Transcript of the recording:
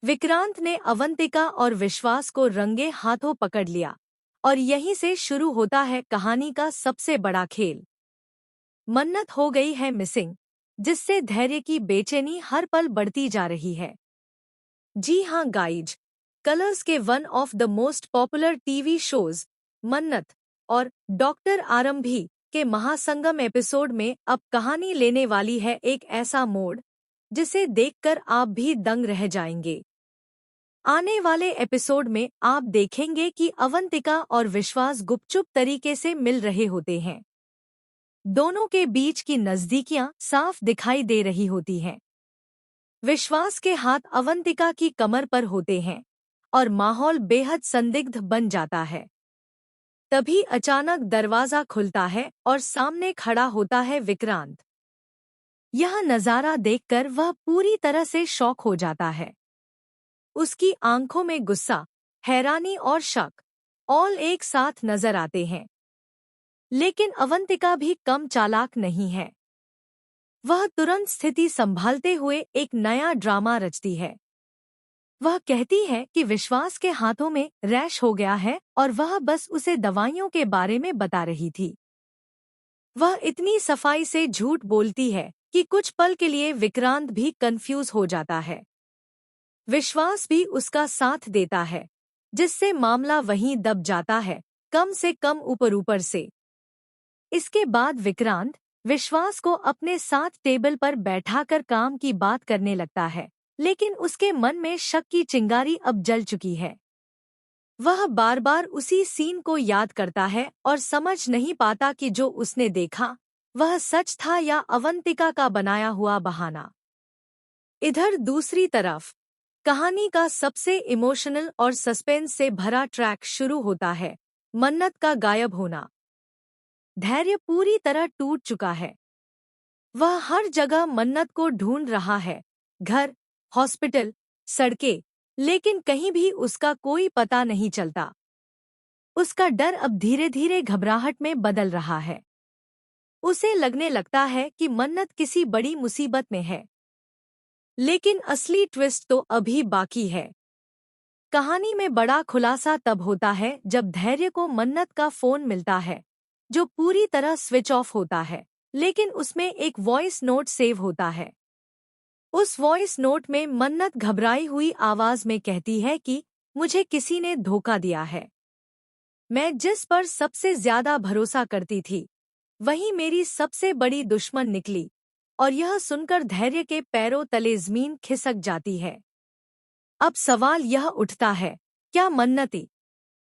विक्रांत ने अवंतिका और विश्वास को रंगे हाथों पकड़ लिया और यहीं से शुरू होता है कहानी का सबसे बड़ा खेल। मन्नत हो गई है मिसिंग, जिससे धैर्य की बेचैनी हर पल बढ़ती जा रही है। जी हाँ गाइज, कलर्स के one of the most popular TV shows मन्नत और डॉक्टर आरंभी के महासंगम एपिसोड में अब कहानी लेने वाली है एक ऐसा मोड़ जिसे देखकर आप भी दंग रह जाएंगे। आने वाले एपिसोड में आप देखेंगे कि अवंतिका और विश्वास गुपचुप तरीके से मिल रहे होते हैं। दोनों के बीच की नज़दीकियां साफ दिखाई दे रही होती हैं। विश्वास के हाथ अवंतिका की कमर पर होते हैं और माहौल बेहद संदिग्ध बन जाता है। तभी अचानक दरवाजा खुलता है और सामने खड़ा होता है विक्रांत। यह नज़ारा देखकर वह पूरी तरह से शॉक हो जाता है। उसकी आंखों में गुस्सा, हैरानी और शक ऑल एक साथ नजर आते हैं। लेकिन अवंतिका भी कम चालाक नहीं है। वह तुरंत स्थिति संभालते हुए एक नया ड्रामा रचती है। वह कहती है कि विश्वास के हाथों में रैश हो गया है और वह बस उसे दवाइयों के बारे में बता रही थी। वह इतनी सफाई से झूठ बोलती है कि कुछ पल के लिए विक्रांत भी कंफ्यूज हो जाता है। विश्वास भी उसका साथ देता है, जिससे मामला वहीं दब जाता है, कम से कम ऊपर से। इसके बाद विक्रांत विश्वास को अपने साथ टेबल पर बैठाकर काम की बात करने लगता है, लेकिन उसके मन में शक की चिंगारी अब जल चुकी है। वह बार बार उसी सीन को याद करता है और समझ नहीं पाता कि जो उसने देखा वह सच था या अवंतिका का बनाया हुआ बहाना। इधर दूसरी तरफ कहानी का सबसे इमोशनल और सस्पेंस से भरा ट्रैक शुरू होता है। मन्नत का गायब होना। धैर्य पूरी तरह टूट चुका है। वह हर जगह मन्नत को ढूंढ रहा है, घर, हॉस्पिटल, सड़कें, लेकिन कहीं भी उसका कोई पता नहीं चलता। उसका डर अब धीरे धीरे घबराहट में बदल रहा है। उसे लगने लगता है कि मन्नत किसी बड़ी मुसीबत में है। लेकिन असली ट्विस्ट तो अभी बाकी है। कहानी में बड़ा खुलासा तब होता है जब धैर्य को मन्नत का फोन मिलता है, जो पूरी तरह स्विच ऑफ होता है, लेकिन उसमें एक वॉइस नोट सेव होता है। उस वॉइस नोट में मन्नत घबराई हुई आवाज में कहती है कि मुझे किसी ने धोखा दिया है। मैं जिस पर सबसे ज्यादा भरोसा करती थी, वही मेरी सबसे बड़ी दुश्मन निकली। और यह सुनकर धैर्य के पैरों तले जमीन खिसक जाती है। अब सवाल यह उठता है, क्या मन्नती